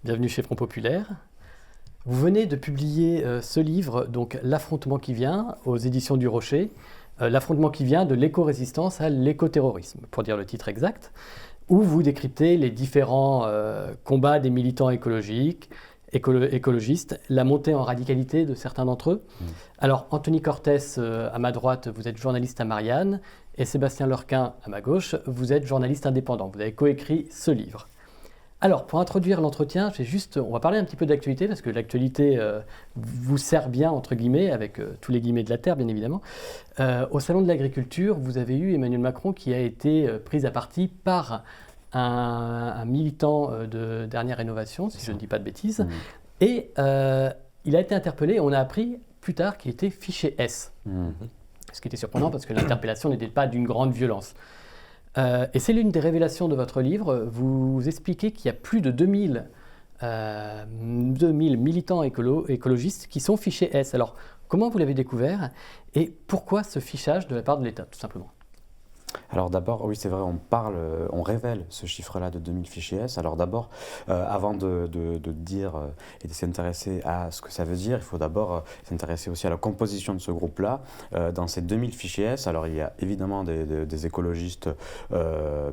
Bienvenue chez Front Populaire. Vous venez de publier ce livre, donc L'affrontement qui vient, aux éditions du Rocher. L'affrontement qui vient de l'éco-résistance à l'écoterrorisme, pour dire le titre exact, où vous décryptez les différents combats des militants écologistes, la montée en radicalité de certains d'entre eux. Alors, Anthony Cortès, à ma droite, vous êtes journaliste à Marianne, et Sébastien Lurquin, à ma gauche, vous êtes journaliste indépendant. Vous avez coécrit ce livre. Alors, pour introduire l'entretien, on va parler un petit peu d'actualité, parce que l'actualité vous sert bien, entre guillemets, avec tous les guillemets de la terre, bien évidemment. Au Salon de l'Agriculture, vous avez eu Emmanuel Macron qui a été pris à partie par un militant de Dernière Rénovation, si je ne dis pas de bêtises. Et il a été interpellé, et on a appris plus tard qu'il était fiché S. Ce qui était surprenant, parce que l'interpellation n'était pas d'une grande violence. Et c'est l'une des révélations de votre livre. Vous expliquez qu'il y a plus de 2000 militants écologistes qui sont fichés S. Alors, comment vous l'avez découvert et pourquoi ce fichage de la part de l'État, tout simplement ? Alors d'abord, oui c'est vrai, on révèle ce chiffre-là de 2000 fichiers S. Alors d'abord, avant de dire et de s'intéresser à ce que ça veut dire, il faut d'abord s'intéresser aussi à la composition de ce groupe-là. Dans ces 2000 fichiers S, alors il y a évidemment des écologistes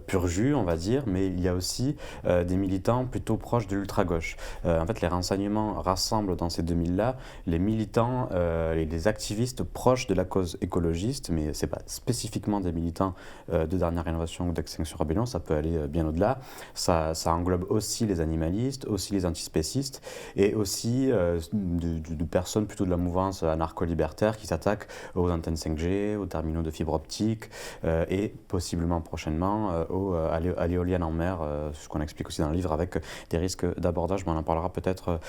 pur jus, on va dire, mais il y a aussi des militants plutôt proches de l'ultra-gauche. En fait, les renseignements rassemblent dans ces 2000-là les militants et les activistes proches de la cause écologiste, mais ce n'est pas spécifiquement des militants de Dernière Rénovation ou d'Extinction Rebellion, ça peut aller bien au-delà. Ça englobe aussi les animalistes, aussi les antispécistes et aussi de personnes plutôt de la mouvance anarcho-libertaire qui s'attaquent aux antennes 5G, aux terminaux de fibre optique et possiblement prochainement à l'éolienne en mer, ce qu'on explique aussi dans le livre avec des risques d'abordage, mais on en parlera peut-être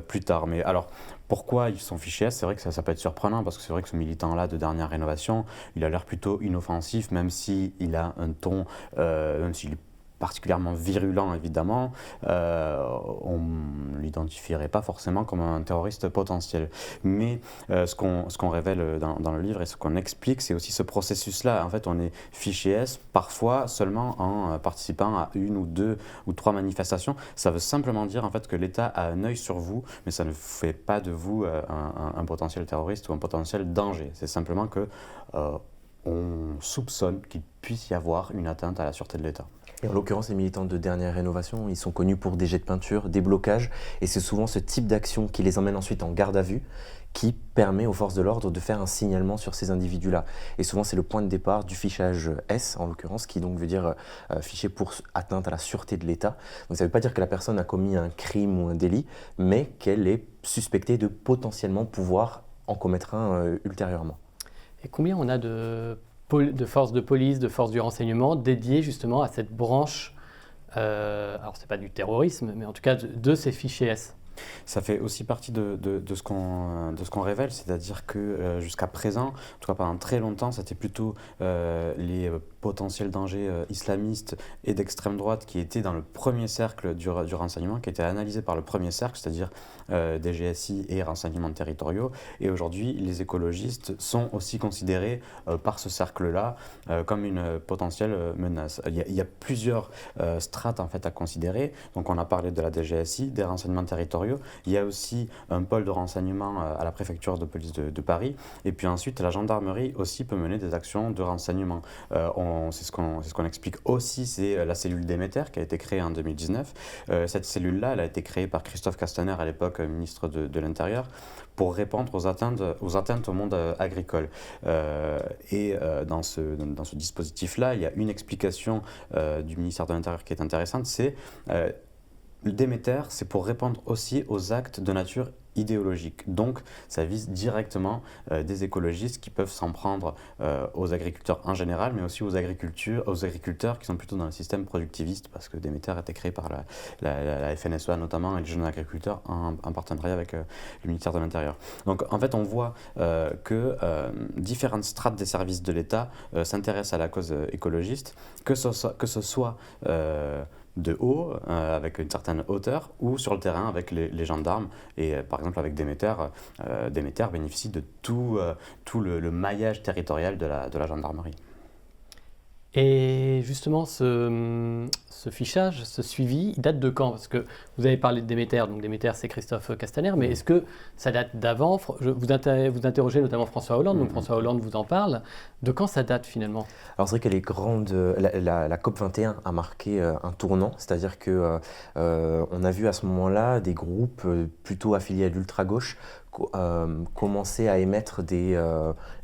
plus tard. Mais alors, pourquoi ils sont fichés S ? C'est vrai que ça peut être surprenant parce que c'est vrai que ce militant-là de Dernière Rénovation, il a l'air plutôt inoffensif, même s'il a un ton, même s'il est particulièrement virulent évidemment, on ne l'identifierait pas forcément comme un terroriste potentiel. Mais ce qu'on révèle dans le livre et ce qu'on explique, c'est aussi ce processus-là. En fait, on est fiché S parfois seulement en participant à une ou deux ou trois manifestations. Ça veut simplement dire en fait que l'État a un œil sur vous, mais ça ne fait pas de vous un potentiel terroriste ou un potentiel danger. C'est simplement que on soupçonne qu'il puisse y avoir une atteinte à la sûreté de l'État. Et en l'occurrence, les militants de Dernière Rénovation, ils sont connus pour des jets de peinture, des blocages, et c'est souvent ce type d'action qui les emmène ensuite en garde à vue, qui permet aux forces de l'ordre de faire un signalement sur ces individus-là. Et souvent, c'est le point de départ du fichage S, en l'occurrence, qui donc veut dire fiché pour atteinte à la sûreté de l'État. Donc ça ne veut pas dire que la personne a commis un crime ou un délit, mais qu'elle est suspectée de potentiellement pouvoir en commettre un ultérieurement. Et combien on a de forces de police, de forces du renseignement dédiées justement à cette branche, alors c'est pas du terrorisme, mais en tout cas de ces fichiers S ? Ça fait aussi partie de ce qu'on révèle, c'est-à-dire que jusqu'à présent, en tout cas pendant très longtemps, c'était plutôt les potentiels dangers islamistes et d'extrême droite qui étaient dans le premier cercle du renseignement, qui étaient analysés par le premier cercle, c'est-à-dire DGSI et renseignements territoriaux. Et aujourd'hui, les écologistes sont aussi considérés par ce cercle-là comme une potentielle menace. Il y a plusieurs strates en fait à considérer. Donc on a parlé de la DGSI, des renseignements territoriaux. Il y a aussi un pôle de renseignement à la préfecture de police de Paris. Et puis ensuite, la gendarmerie aussi peut mener des actions de renseignement. C'est ce qu'on explique aussi, c'est la cellule Déméter qui a été créée en 2019. Cette cellule-là, elle a été créée par Christophe Castaner, à l'époque ministre de l'Intérieur, pour répondre aux atteintes au monde agricole. Dans ce dispositif-là, il y a une explication du ministère de l'Intérieur qui est intéressante, c'est le Déméter, c'est pour répondre aussi aux actes de nature idéologique. Donc, ça vise directement des écologistes qui peuvent s'en prendre aux agriculteurs en général, mais aussi aux agriculteurs qui sont plutôt dans le système productiviste, parce que Déméter a été créé par la FNSEA notamment et les jeunes agriculteurs en partenariat avec le ministère de l'Intérieur. Donc, en fait, on voit que différentes strates des services de l'État s'intéressent à la cause écologiste, que ce soit de haut, avec une certaine hauteur, ou sur le terrain avec les gendarmes. Et par exemple, avec Déméter, Déméter bénéficie de tout le maillage territorial de la gendarmerie. Et justement, ce fichage, ce suivi, il date de quand? Parce que vous avez parlé de Déméter, donc Déméter c'est Christophe Castaner, mais est-ce que ça date d'avant? Vous interrogez notamment François Hollande, donc François Hollande vous en parle. De quand ça date finalement? Alors c'est vrai qu'elle est grande, la COP 21 a marqué un tournant, c'est-à-dire que on a vu à ce moment-là des groupes plutôt affiliés à l'ultra-gauche commencer à émettre des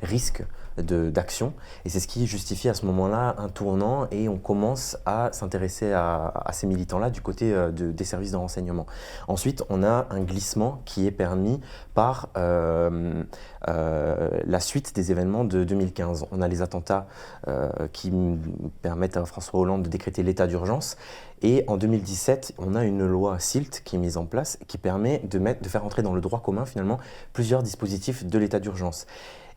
risques d'action, et c'est ce qui justifie à ce moment-là un tournant, et on commence à s'intéresser à ces militants-là du côté des services de renseignement. Ensuite, on a un glissement qui est permis par la suite des événements de 2015. On a les attentats qui permettent à François Hollande de décréter l'état d'urgence. Et en 2017, on a une loi SILT qui est mise en place, qui permet de faire entrer dans le droit commun finalement plusieurs dispositifs de l'état d'urgence.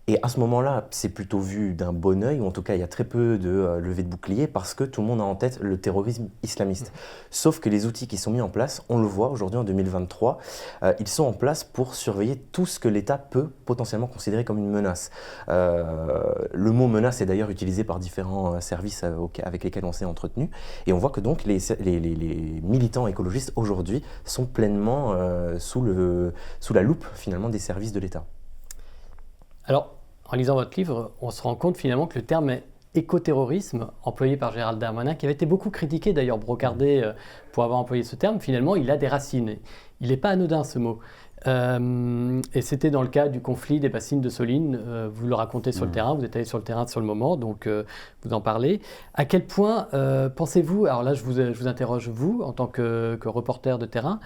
Et à ce moment-là, c'est plutôt vu d'un bon œil, ou en tout cas il y a très peu de levée de bouclier, parce que tout le monde a en tête le terrorisme islamiste. Sauf que les outils qui sont mis en place, on le voit aujourd'hui en 2023, ils sont en place pour surveiller tout ce que l'État peut potentiellement considérer comme une menace. Le mot menace est d'ailleurs utilisé par différents services avec lesquels on s'est entretenu, et on voit que donc les militants écologistes aujourd'hui sont pleinement sous la loupe finalement des services de l'État. Alors, en lisant votre livre, on se rend compte finalement que le terme écoterrorisme, employé par Gérald Darmanin, qui avait été beaucoup critiqué, d'ailleurs brocardé pour avoir employé ce terme, finalement il a des racines. Il n'est pas anodin ce mot. Et c'était dans le cas du conflit des bassines de Soline, vous le racontez sur le terrain, vous êtes allé sur le terrain sur le moment, donc vous en parlez. À quel point pensez-vous, alors là je vous interroge vous en tant que reporter de terrain,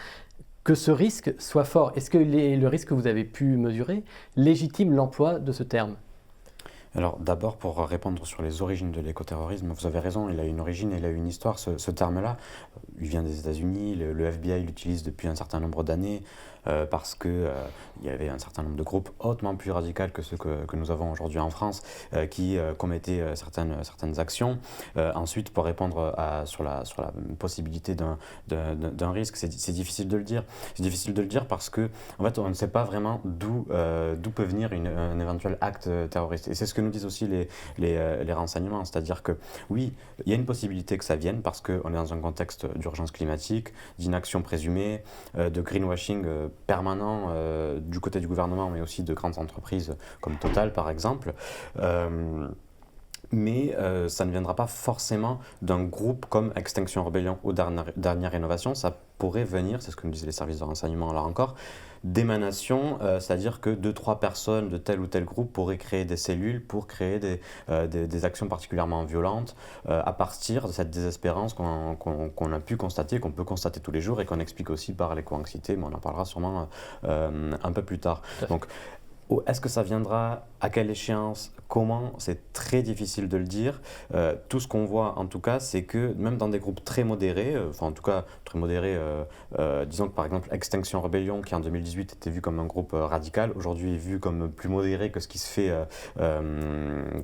que ce risque soit fort? Est-ce que le risque que vous avez pu mesurer légitime l'emploi de ce terme? Alors d'abord, pour répondre sur les origines de l'écoterrorisme, vous avez raison, il a une origine, il a une histoire, ce terme-là. Il vient des États-Unis, le FBI l'utilise depuis un certain nombre d'années parce qu'il y avait un certain nombre de groupes hautement plus radicaux que ceux que nous avons aujourd'hui en France qui commettaient certaines actions. Ensuite, pour répondre sur la possibilité d'un risque, c'est difficile de le dire. C'est difficile de le dire parce que en fait, on ne sait pas vraiment d'où peut venir un éventuel acte terroriste. Et c'est ce que nous disent aussi les renseignements, c'est-à-dire que oui, il y a une possibilité que ça vienne parce qu'on est dans un contexte d'urgence climatique, d'inaction présumée, de greenwashing permanent du côté du gouvernement, mais aussi de grandes entreprises comme Total par exemple. Mais ça ne viendra pas forcément d'un groupe comme Extinction Rebellion ou Dernière Rénovation. Ça pourrait venir, c'est ce que nous disaient les services de renseignement là encore, d'émanation, c'est-à-dire que 2-3 personnes de tel ou tel groupe pourraient créer des cellules pour créer des actions particulièrement violentes à partir de cette désespérance qu'on a pu constater, qu'on peut constater tous les jours et qu'on explique aussi par l'éco-anxiété, mais on en parlera sûrement un peu plus tard. Donc, est-ce que ça viendra? À quelle échéance? Comment? C'est très difficile de le dire. Tout ce qu'on voit en tout cas, c'est que même dans des groupes très modérés, enfin en tout cas très modérés, disons que par exemple Extinction Rebellion, qui en 2018 était vu comme un groupe radical, aujourd'hui est vu comme plus modéré que ce qui se fait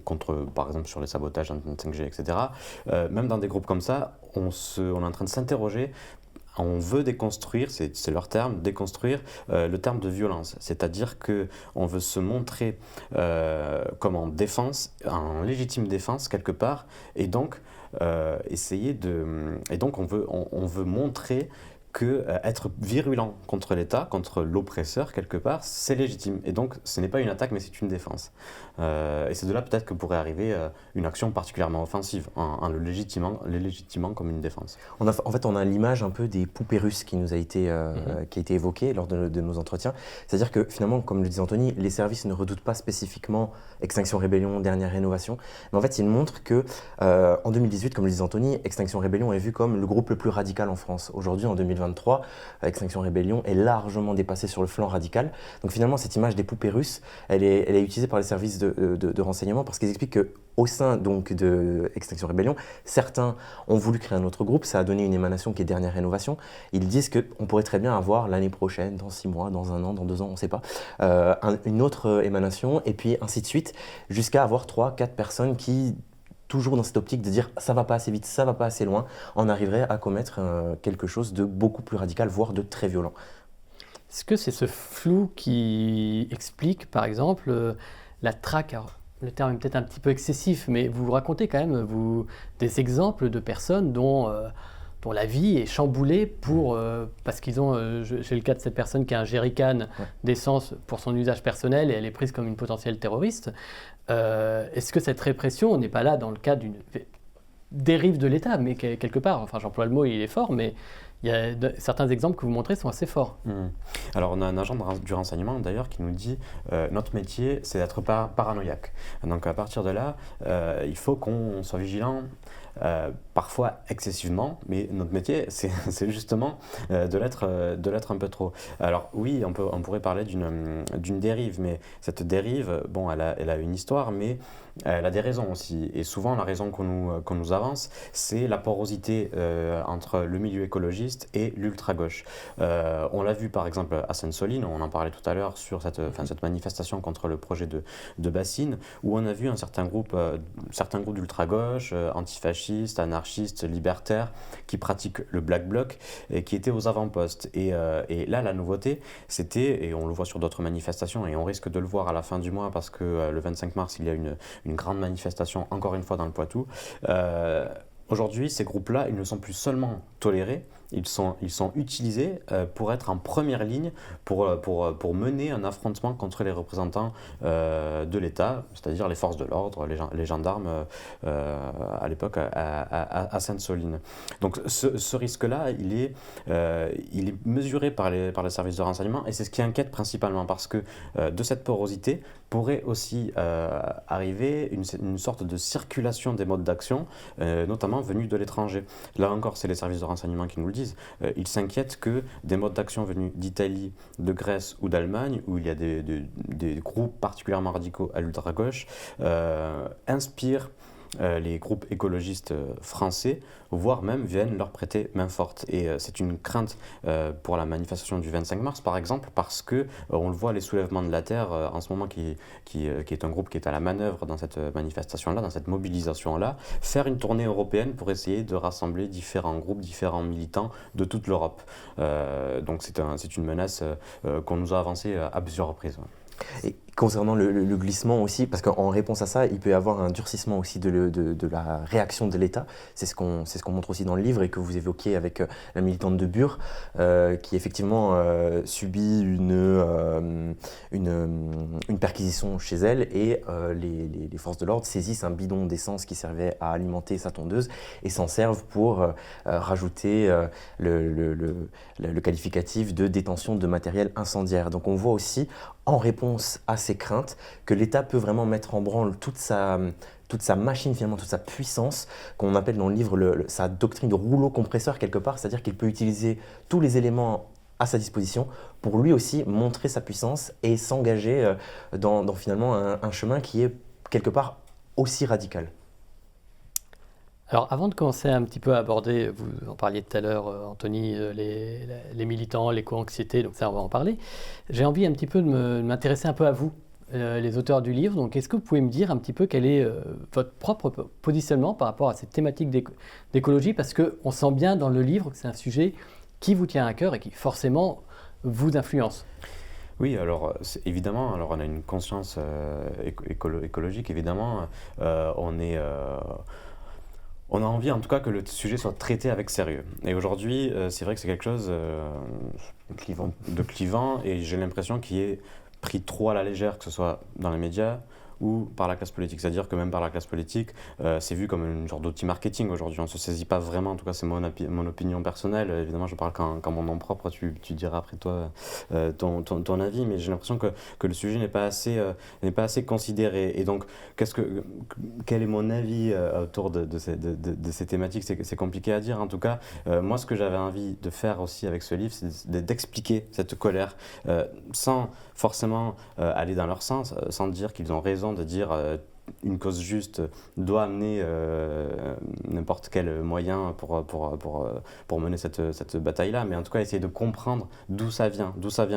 contre, par exemple sur les sabotages en 5G, etc. Même dans des groupes comme ça, on est en train de s'interroger. On veut déconstruire, c'est leur terme, déconstruire le terme de violence. C'est-à-dire qu'on veut se montrer comme en défense, en légitime défense quelque part, et donc et donc on veut montrer que être virulent contre l'État, contre l'oppresseur quelque part, c'est légitime. Et donc ce n'est pas une attaque, mais c'est une défense. Et c'est de là peut-être que pourrait arriver une action particulièrement offensive, en le légitimant comme une défense. En fait, on a l'image un peu des poupées russes qui nous a été, qui a été évoquée lors de nos entretiens. C'est-à-dire que finalement, comme le disait Anthony, les services ne redoutent pas spécifiquement Extinction Rebellion, Dernière Rénovation. Mais en fait, ils montrent que en 2018, comme le disait Anthony, Extinction Rebellion est vu comme le groupe le plus radical en France. Aujourd'hui, en 2023, Extinction Rebellion est largement dépassée sur le flanc radical. Donc finalement, cette image des poupées russes, elle est utilisée par les services de renseignement parce qu'ils expliquent qu'au sein donc, de Extinction Rebellion, certains ont voulu créer un autre groupe, ça a donné une émanation qui est Dernière Rénovation. Ils disent qu'on pourrait très bien avoir l'année prochaine, dans 6 mois, dans 1 an, dans 2 ans, on ne sait pas, une autre émanation, et puis ainsi de suite, jusqu'à avoir 3-4 personnes qui, toujours dans cette optique de dire ça va pas assez vite, ça va pas assez loin, on arriverait à commettre quelque chose de beaucoup plus radical, voire de très violent. Est-ce que c'est ce flou qui explique, par exemple, la traque? Alors, le terme est peut-être un petit peu excessif, mais vous racontez quand même des exemples de personnes dont la vie est chamboulée parce qu'ils ont, j'ai le cas de cette personne qui a un jerrycan d'essence pour son usage personnel et elle est prise comme une potentielle terroriste. Est-ce que cette répression n'est pas là dans le cas d'une dérive de l'État, mais quelque part, enfin j'emploie le mot, il est fort, mais certains exemples que vous montrez sont assez forts. Alors on a un agent du renseignement d'ailleurs qui nous dit notre métier c'est d'être paranoïaque. Donc à partir de là, il faut qu'on soit vigilant. Parfois excessivement, mais notre métier, c'est justement de l'être un peu trop. Alors oui, on pourrait parler d'une dérive, mais cette dérive, bon, elle a une histoire, mais elle a des raisons aussi. Et souvent, la raison qu'on nous avance, c'est la porosité entre le milieu écologiste et l'ultra-gauche. On l'a vu par exemple à Sainte-Soline, on en parlait tout à l'heure sur cette manifestation contre le projet de Bassine, où on a vu certains groupes d'ultra-gauche, antifascistes, anarchistes, libertaires, qui pratiquent le Black Bloc et qui étaient aux avant-postes. Et là, la nouveauté, c'était, et on le voit sur d'autres manifestations, et on risque de le voir à la fin du mois parce que le 25 mars, il y a une grande manifestation, encore une fois dans le Poitou. Aujourd'hui, ces groupes-là, ils ne sont plus seulement tolérés, ils sont utilisés pour être en première ligne, pour mener un affrontement contre les représentants de l'État, c'est-à-dire les forces de l'ordre, les gendarmes à l'époque à Sainte-Soline. Donc ce risque-là, il est mesuré par les services de renseignement, et c'est ce qui inquiète principalement, parce que de cette porosité pourrait aussi arriver une sorte de circulation des modes d'action, notamment venus de l'étranger. Là encore, c'est les services de renseignement qui nous le disent. Ils s'inquiètent que des modes d'action venus d'Italie, de Grèce ou d'Allemagne, où il y a des groupes particulièrement radicaux à l'ultra-gauche, inspirent les groupes écologistes français, voire même viennent leur prêter main forte. Et c'est une crainte pour la manifestation du 25 mars, par exemple, parce que on le voit, les soulèvements de la Terre, en ce moment, qui est un groupe qui est à la manœuvre dans cette manifestation-là, dans cette mobilisation-là, faire une tournée européenne pour essayer de rassembler différents groupes, différents militants de toute l'Europe. Donc c'est une menace qu'on nous a avancée à plusieurs reprises. Et concernant le glissement aussi, parce qu'en réponse à ça, il peut y avoir un durcissement aussi de la réaction de l'État. C'est ce qu'on montre aussi dans le livre et que vous évoquez avec la militante de Bure, qui effectivement subit une perquisition chez elle, et les forces de l'ordre saisissent un bidon d'essence qui servait à alimenter sa tondeuse et s'en servent pour rajouter le qualificatif de détention de matériel incendiaire. Donc on voit aussi, en réponse à ces craintes, que l'État peut vraiment mettre en branle toute sa machine, finalement, toute sa puissance, qu'on appelle dans le livre sa doctrine de rouleau compresseur quelque part, c'est-à-dire qu'il peut utiliser tous les éléments à sa disposition pour lui aussi montrer sa puissance et s'engager dans finalement un chemin qui est quelque part aussi radical. Alors, avant de commencer un petit peu à aborder, vous en parliez tout à l'heure, Anthony, les militants, l'éco-anxiété, donc ça, on va en parler. J'ai envie un petit peu de m'intéresser un peu à vous, les auteurs du livre. Donc, est-ce que vous pouvez me dire un petit peu quel est votre propre positionnement par rapport à cette thématique d'écologie? Parce qu'on sent bien dans le livre que c'est un sujet qui vous tient à cœur et qui, forcément, vous influence. Oui, alors évidemment, on a une conscience écologique, évidemment. On a envie en tout cas que le sujet soit traité avec sérieux. Et aujourd'hui, c'est vrai que c'est quelque chose de clivant, et j'ai l'impression qu'il est pris trop à la légère, que ce soit dans les médias ou par la classe politique. C'est-à-dire que même par la classe politique, c'est vu comme une genre d'outil marketing aujourd'hui. On ne se saisit pas vraiment, en tout cas c'est mon opinion personnelle. Évidemment, je parle qu'en mon nom propre, tu diras après toi ton avis, mais j'ai l'impression que le sujet n'est pas assez considéré. Et donc, quel est mon avis autour de ces thématiques? C'est compliqué à dire. En tout cas, moi, ce que j'avais envie de faire aussi avec ce livre, c'est d'expliquer cette colère sans forcément aller dans leur sens, sans dire qu'ils ont raison de dire une cause juste doit amener n'importe quel moyen pour mener cette bataille-là, mais en tout cas essayer de comprendre d'où ça vient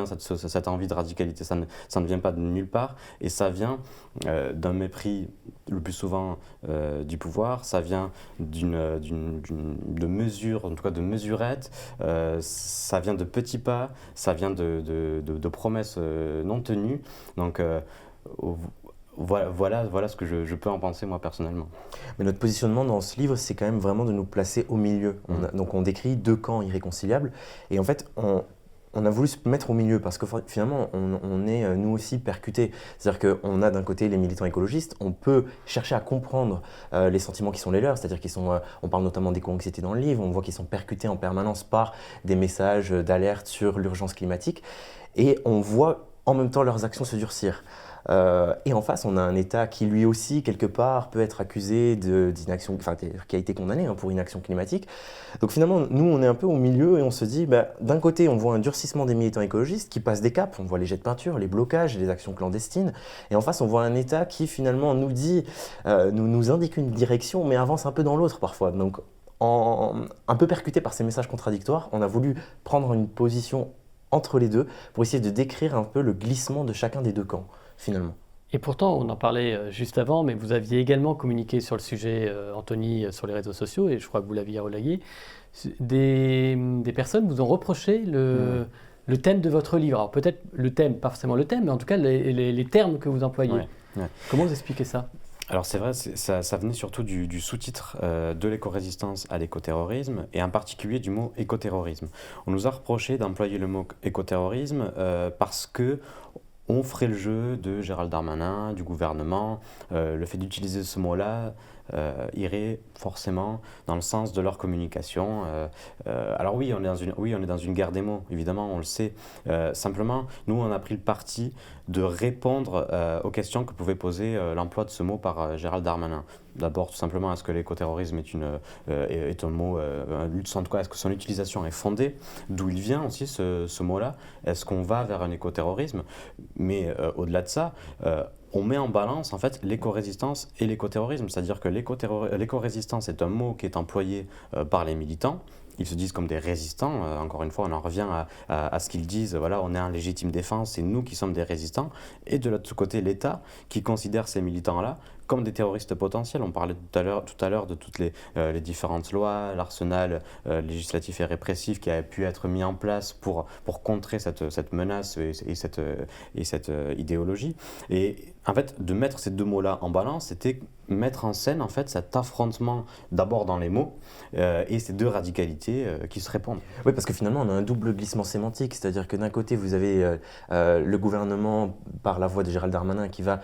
cette envie de radicalité. Ça ne vient pas de nulle part, et ça vient d'un mépris le plus souvent du pouvoir, ça vient de mesures, en tout cas de mesurettes, ça vient de petits pas, ça vient de promesses non tenues. Donc voilà ce que je peux en penser moi personnellement. Mais notre positionnement dans ce livre, c'est quand même vraiment de nous placer au milieu. Donc on décrit 2 camps irréconciliables. Et en fait, on a voulu se mettre au milieu parce que finalement, on est nous aussi percutés. C'est-à-dire qu'on a d'un côté les militants écologistes, on peut chercher à comprendre les sentiments qui sont les leurs, c'est-à-dire on parle notamment d'éco-anxiété dans le livre, on voit qu'ils sont percutés en permanence par des messages d'alerte sur l'urgence climatique et on voit en même temps leurs actions se durcir. Et en face, on a un État qui lui aussi, quelque part, peut être accusé d'inaction, qui a été condamné pour inaction climatique. Donc finalement, nous, on est un peu au milieu et on se dit, d'un côté, on voit un durcissement des militants écologistes qui passent des caps, on voit les jets de peinture, les blocages, les actions clandestines. Et en face, on voit un État qui finalement nous dit, nous indique une direction, mais avance un peu dans l'autre parfois. Donc un peu percuté par ces messages contradictoires, on a voulu prendre une position entre les deux pour essayer de décrire un peu le glissement de chacun des 2 camps. Finalement. Et pourtant, on en parlait juste avant, mais vous aviez également communiqué sur le sujet, Anthony, sur les réseaux sociaux, et je crois que vous l'aviez relayé. Des personnes vous ont reproché le thème de votre livre. Alors peut-être le thème, pas forcément le thème, mais en tout cas les termes que vous employez. Ouais. Comment vous expliquez ça ? Alors c'est vrai, ça venait surtout du sous-titre de l'éco-résistance à l'écoterrorisme, et en particulier du mot écoterrorisme. On nous a reproché d'employer le mot écoterrorisme parce que on ferait le jeu de Gérald Darmanin, du gouvernement. Le fait d'utiliser ce mot-là irait forcément dans le sens de leur communication. Alors oui, on est dans une guerre des mots, évidemment, on le sait. Simplement, nous, on a pris le parti de répondre aux questions que pouvait poser l'emploi de ce mot par Gérald Darmanin. D'abord, tout simplement, est-ce que l'écoterrorisme est un mot, en tout cas, est-ce que son utilisation est fondée? D'où il vient aussi ce mot-là? Est-ce qu'on va vers un écoterrorisme? Mais au-delà de ça, on met en balance en fait l'éco-résistance et l'écoterrorisme, c'est-à-dire que l'éco-résistance est un mot qui est employé par les militants. Ils se disent comme des résistants. Encore une fois, on en revient à ce qu'ils disent. Voilà, on est en légitime défense, c'est nous qui sommes des résistants. Et de l'autre côté, l'État qui considère ces militants-là comme des terroristes potentiels. On parlait tout à l'heure de toutes les différentes lois, l'arsenal législatif et répressif qui a pu être mis en place pour contrer cette menace et cette idéologie. Et en fait, de mettre ces 2 mots-là en balance, c'était mettre en scène en fait cet affrontement d'abord dans les mots et ces 2 radicalités qui se répondent. Oui, parce que finalement on a un double glissement sémantique, c'est-à-dire que d'un côté vous avez le gouvernement par la voix de Gérald Darmanin qui va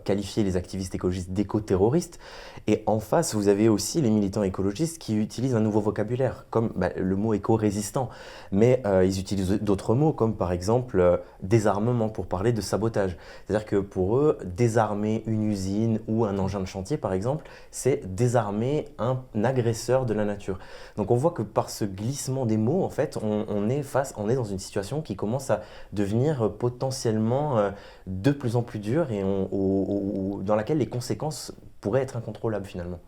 qualifier les activistes écologistes d'éco-terroristes, et en face vous avez aussi les militants écologistes qui utilisent un nouveau vocabulaire comme le mot éco-résistant, mais ils utilisent d'autres mots comme par exemple désarmement pour parler de sabotage, c'est-à-dire que pour eux désarmer une usine ou un engin de chantier par exemple, c'est désarmer un agresseur de la nature. Donc on voit que par ce glissement des mots, en fait, on est dans une situation qui commence à devenir potentiellement de plus en plus dure et dans laquelle les conséquences pourraient être incontrôlables finalement.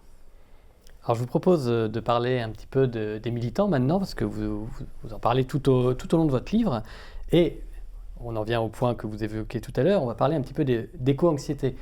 Alors je vous propose de parler un petit peu des militants maintenant, parce que vous en parlez tout au long de votre livre, et on en vient au point que vous évoquiez tout à l'heure, on va parler un petit peu d'éco-anxiété.